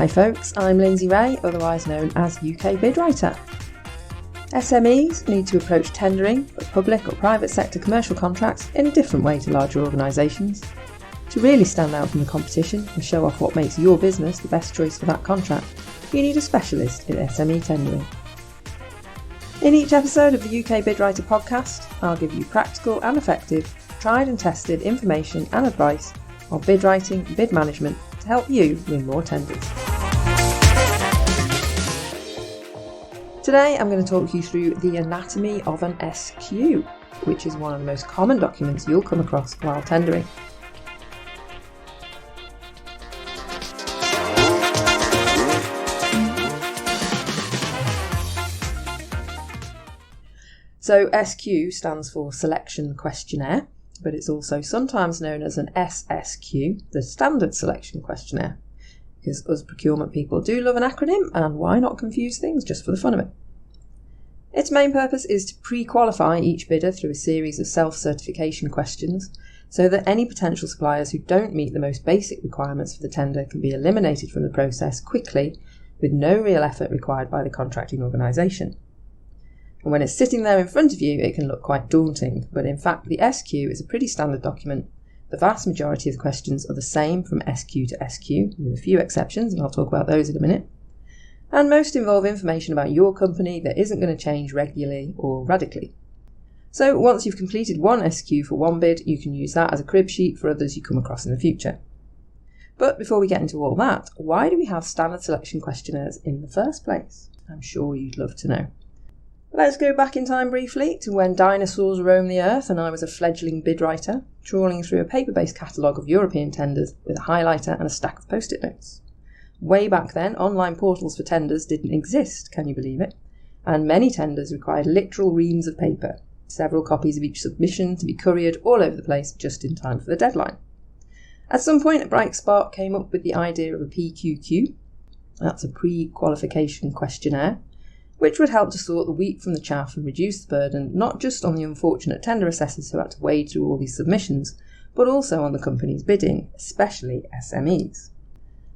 Hi folks, I'm Lyndsey Wray, otherwise known as UK Bid Writer. SMEs need to approach tendering for public or private sector commercial contracts in a different way to larger organisations. To really stand out from the competition and show off what makes your business the best choice for that contract, you need a specialist in SME tendering. In each episode of the UK Bid Writer podcast, I'll give you practical and effective, tried and tested information and advice on bid writing and bid management to help you win more tenders. Today I'm going to talk you through the anatomy of an SQ, which is one of the most common documents you'll come across while tendering. So SQ stands for Selection Questionnaire, but it's also sometimes known as an SSQ, the Standard Selection Questionnaire, because us procurement people do love an acronym, and why not confuse things just for the fun of it? Its main purpose is to pre-qualify each bidder through a series of self-certification questions, so that any potential suppliers who don't meet the most basic requirements for the tender can be eliminated from the process quickly, with no real effort required by the contracting organisation. And when it's sitting there in front of you, it can look quite daunting, but in fact the SQ is a pretty standard document. The vast majority of the questions are the same from SQ to SQ, with a few exceptions, and I'll talk about those in a minute. And most involve information about your company that isn't going to change regularly or radically. So once you've completed one SQ for one bid, you can use that as a crib sheet for others you come across in the future. But before we get into all that, why do we have standard selection questionnaires in the first place? I'm sure you'd love to know. Let's go back in time briefly to when dinosaurs roamed the earth and I was a fledgling bid writer, trawling through a paper-based catalogue of European tenders with a highlighter and a stack of post-it notes. Way back then, online portals for tenders didn't exist, can you believe it? And many tenders required literal reams of paper, several copies of each submission to be couriered all over the place just in time for the deadline. At some point, a bright spark came up with the idea of a PQQ, that's a pre-qualification questionnaire, which would help to sort the wheat from the chaff and reduce the burden not just on the unfortunate tender assessors who had to wade through all these submissions, but also on the companies bidding, especially SMEs.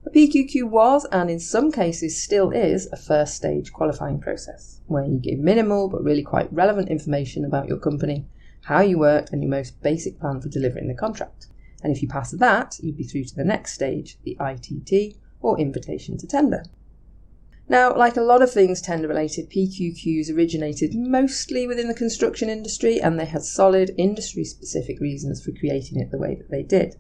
A PQQ was, and in some cases still is, a first stage qualifying process, where you give minimal but really quite relevant information about your company, how you worked and your most basic plan for delivering the contract. And if you pass that, you'd be through to the next stage, the ITT, or invitation to tender. Now, like a lot of things tender-related, PQQs originated mostly within the construction industry, and they had solid industry-specific reasons for creating it the way that they did.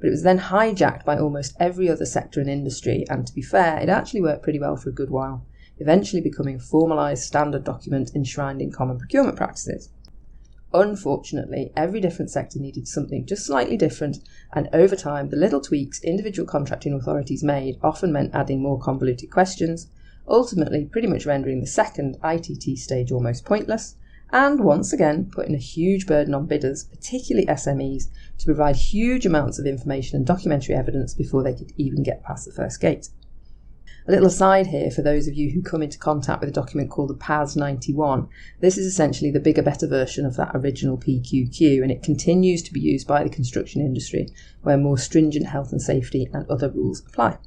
But it was then hijacked by almost every other sector and industry, and to be fair, it actually worked pretty well for a good while, eventually becoming a formalised standard document enshrined in common procurement practices. Unfortunately, every different sector needed something just slightly different, and over time the little tweaks individual contracting authorities made often meant adding more convoluted questions, ultimately pretty much rendering the second ITT stage almost pointless, and once again putting a huge burden on bidders, particularly SMEs, to provide huge amounts of information and documentary evidence before they could even get past the first gate. A little aside here for those of you who come into contact with a document called the PAS 91. This is essentially the bigger, better version of that original PQQ, and it continues to be used by the construction industry, where more stringent health and safety and other rules apply.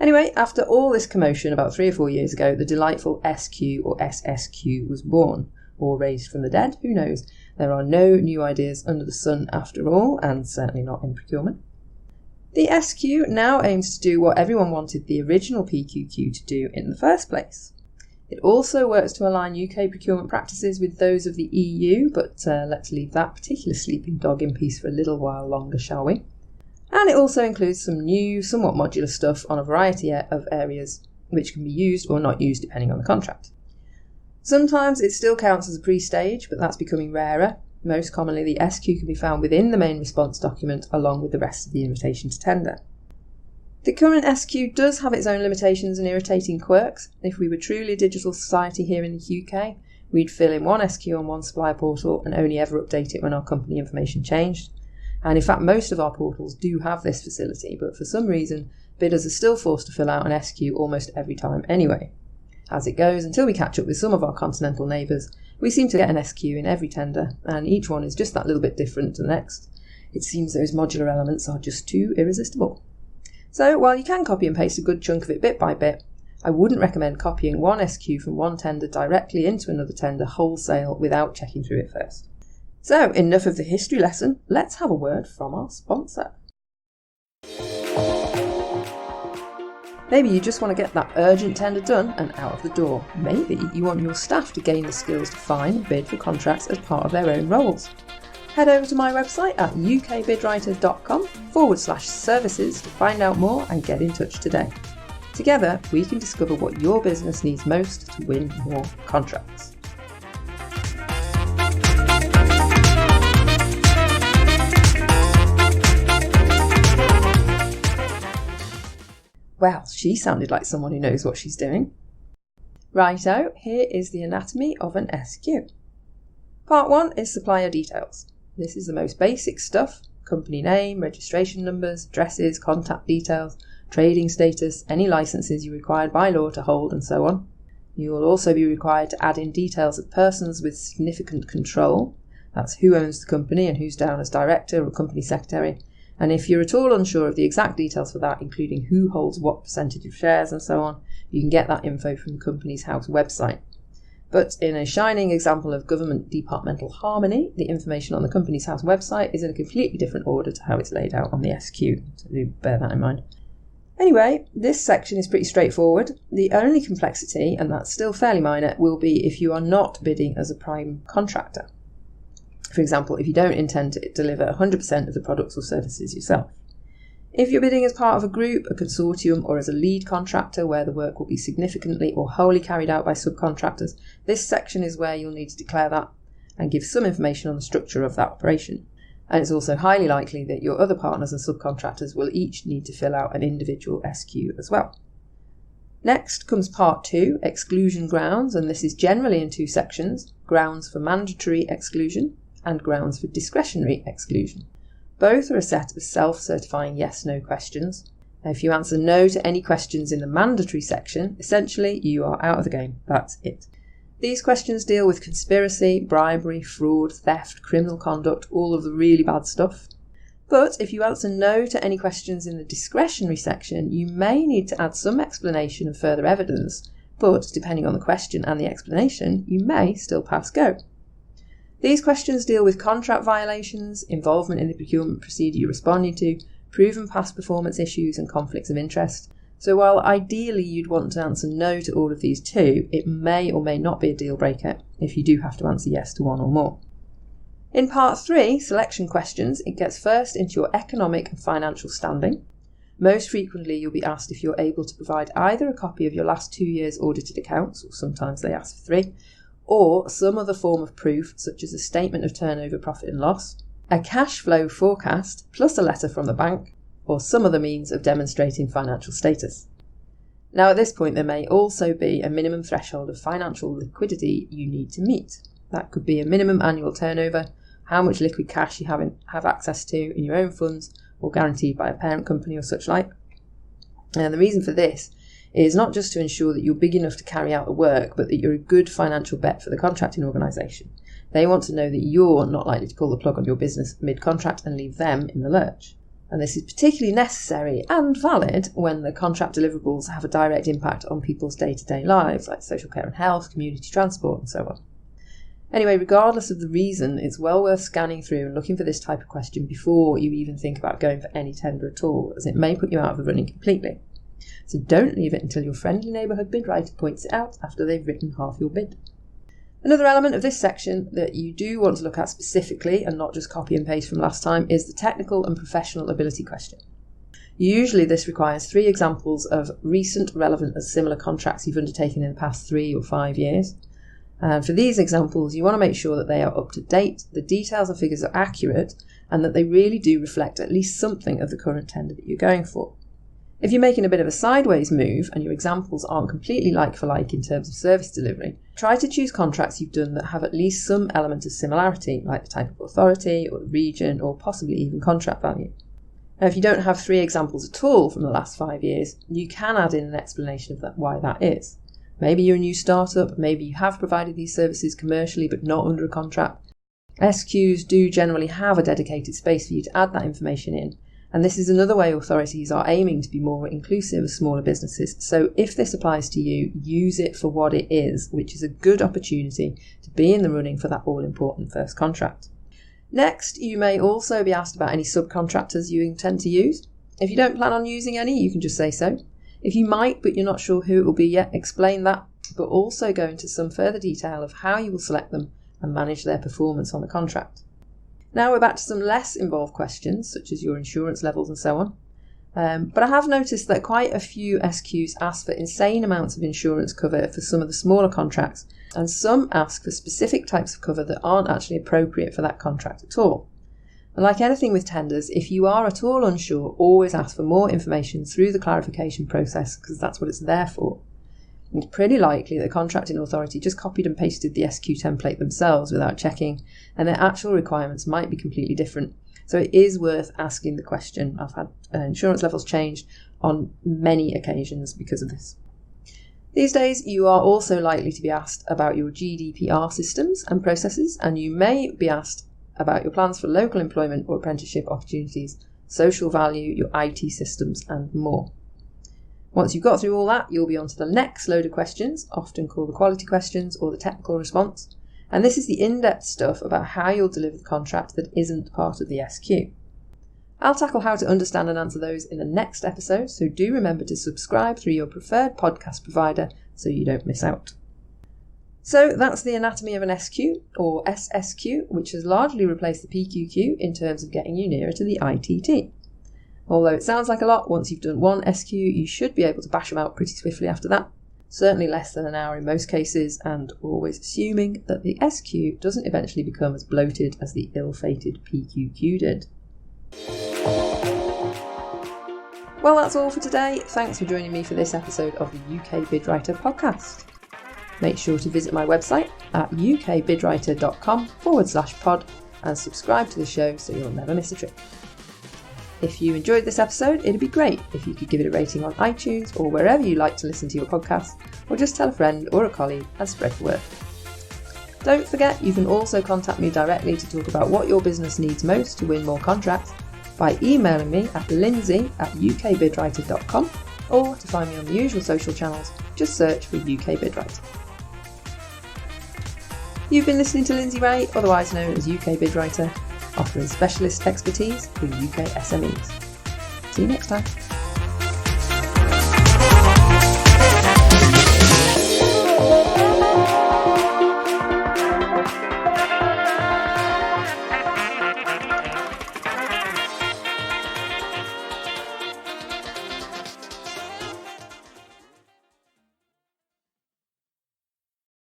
Anyway, after all this commotion about 3 or 4 years ago, the delightful SQ or SSQ was born, or raised from the dead, who knows? There are no new ideas under the sun after all, and certainly not in procurement. The SQ now aims to do what everyone wanted the original PQQ to do in the first place. It also works to align UK procurement practices with those of the EU, but let's leave that particular sleeping dog in peace for a little while longer, shall we? And it also includes some new, somewhat modular stuff on a variety of areas which can be used or not used depending on the contract. Sometimes it still counts as a pre-stage, but that's becoming rarer. Most commonly, the SQ can be found within the main response document along with the rest of the invitation to tender. The current SQ does have its own limitations and irritating quirks. If we were truly a digital society here in the UK, we'd fill in one SQ on one supplier portal and only ever update it when our company information changed. And in fact, most of our portals do have this facility, but for some reason, bidders are still forced to fill out an SQ almost every time anyway. As it goes, until we catch up with some of our continental neighbours, we seem to get an SQ in every tender, and each one is just that little bit different to the next. It seems those modular elements are just too irresistible. So while you can copy and paste a good chunk of it bit by bit, I wouldn't recommend copying one SQ from one tender directly into another tender wholesale without checking through it first. So enough of the history lesson, let's have a word from our sponsor. Maybe you just want to get that urgent tender done and out of the door. Maybe you want your staff to gain the skills to find and bid for contracts as part of their own roles. Head over to my website at ukbidwriters.com/services to find out more and get in touch today. Together, we can discover what your business needs most to win more contracts. Well, she sounded like someone who knows what she's doing. Righto, here is the anatomy of an SQ. Part 1 is supplier details. This is the most basic stuff: company name, registration numbers, addresses, contact details, trading status, any licenses you're required by law to hold, and so on. You will also be required to add in details of persons with significant control. That's who owns the company and who's down as director or company secretary. And if you're at all unsure of the exact details for that, including who holds what percentage of shares and so on, you can get that info from the Companies House website. But in a shining example of government departmental harmony, the information on the Companies House website is in a completely different order to how it's laid out on the SQ, so do bear that in mind. Anyway, this section is pretty straightforward. The only complexity, and that's still fairly minor, will be if you are not bidding as a prime contractor. For example, if you don't intend to deliver 100% of the products or services yourself. If you're bidding as part of a group, a consortium, or as a lead contractor where the work will be significantly or wholly carried out by subcontractors, this section is where you'll need to declare that and give some information on the structure of that operation. And it's also highly likely that your other partners and subcontractors will each need to fill out an individual SQ as well. Next comes part 2, exclusion grounds, and this is generally in 2 sections: grounds for mandatory exclusion and grounds for discretionary exclusion. Both are a set of self-certifying yes-no questions. Now, if you answer no to any questions in the mandatory section, essentially you are out of the game. That's it. These questions deal with conspiracy, bribery, fraud, theft, criminal conduct, all of the really bad stuff. But if you answer no to any questions in the discretionary section, you may need to add some explanation and further evidence, but depending on the question and the explanation, you may still pass go. These questions deal with contract violations, involvement in the procurement procedure you're responding to, proven past performance issues and conflicts of interest. So while ideally you'd want to answer no to all of these too, it may or may not be a deal breaker if you do have to answer yes to one or more. In part 3, selection questions, it gets first into your economic and financial standing. Most frequently you'll be asked if you're able to provide either a copy of your last 2 years' audited accounts, or sometimes they ask for 3, or some other form of proof such as a statement of turnover, profit and loss, a cash flow forecast plus a letter from the bank, or some other means of demonstrating financial status. Now at this point there may also be a minimum threshold of financial liquidity you need to meet. That could be a minimum annual turnover, how much liquid cash you have access to in your own funds or guaranteed by a parent company or such like. And the reason for this is not just to ensure that you're big enough to carry out the work, but that you're a good financial bet for the contracting organisation. They want to know that you're not likely to pull the plug on your business mid-contract and leave them in the lurch. And this is particularly necessary and valid when the contract deliverables have a direct impact on people's day-to-day lives, like social care and health, community transport, and so on. Anyway, regardless of the reason, it's well worth scanning through and looking for this type of question before you even think about going for any tender at all, as it may put you out of the running completely. So don't leave it until your friendly neighbourhood bid writer points it out after they've written half your bid. Another element of this section that you do want to look at specifically, and not just copy and paste from last time, is the technical and professional ability question. Usually this requires 3 examples of recent, relevant and similar contracts you've undertaken in the past 3 or 5 years. For these examples, you want to make sure that they are up to date, the details and figures are accurate, and that they really do reflect at least something of the current tender that you're going for. If you're making a bit of a sideways move and your examples aren't completely like for like in terms of service delivery, try to choose contracts you've done that have at least some element of similarity, like the type of authority or the region or possibly even contract value. Now, if you don't have 3 examples at all from the last 5 years, you can add in an explanation of why that is. Maybe you're a new startup, maybe you have provided these services commercially but not under a contract. SQs do generally have a dedicated space for you to add that information in, And this is another way authorities are aiming to be more inclusive of smaller businesses. So if this applies to you, use it for what it is, which is a good opportunity to be in the running for that all-important first contract. Next, you may also be asked about any subcontractors you intend to use. If you don't plan on using any, you can just say so. If you might, but you're not sure who it will be yet, explain that, but also go into some further detail of how you will select them and manage their performance on the contract. Now we're back to some less involved questions, such as your insurance levels and so on. But I have noticed that quite a few SQs ask for insane amounts of insurance cover for some of the smaller contracts, and some ask for specific types of cover that aren't actually appropriate for that contract at all. And like anything with tenders, if you are at all unsure, always ask for more information through the clarification process, because that's what it's there for. It's pretty likely the contracting authority just copied and pasted the SQ template themselves without checking, and their actual requirements might be completely different. So it is worth asking the question. I've had insurance levels changed on many occasions because of this. These days, you are also likely to be asked about your GDPR systems and processes, and you may be asked about your plans for local employment or apprenticeship opportunities, social value, your IT systems, and more. Once you've got through all that, you'll be on to the next load of questions, often called the quality questions or the technical response. And this is the in-depth stuff about how you'll deliver the contract that isn't part of the SQ. I'll tackle how to understand and answer those in the next episode, so do remember to subscribe through your preferred podcast provider so you don't miss out. So that's the anatomy of an SQ, or SSQ, which has largely replaced the PQQ in terms of getting you nearer to the ITT. Although it sounds like a lot, once you've done one SQ, you should be able to bash them out pretty swiftly after that. Certainly less than an hour in most cases, and always assuming that the SQ doesn't eventually become as bloated as the ill-fated PQQ did. Well, that's all for today. Thanks for joining me for this episode of the UK Bidwriter podcast. Make sure to visit my website at ukbidwriter.com/pod and subscribe to the show so you'll never miss a trick. If you enjoyed this episode, it'd be great if you could give it a rating on iTunes or wherever you like to listen to your podcast, or just tell a friend or a colleague and spread the word. Don't forget, you can also contact me directly to talk about what your business needs most to win more contracts by emailing me at lyndsey@ukbidwriter.com, or to find me on the usual social channels, just search for UK Bidwriter. You've been listening to Lyndsey Wray, otherwise known as UK Bidwriter, offering specialist expertise for UK SMEs. See you next time.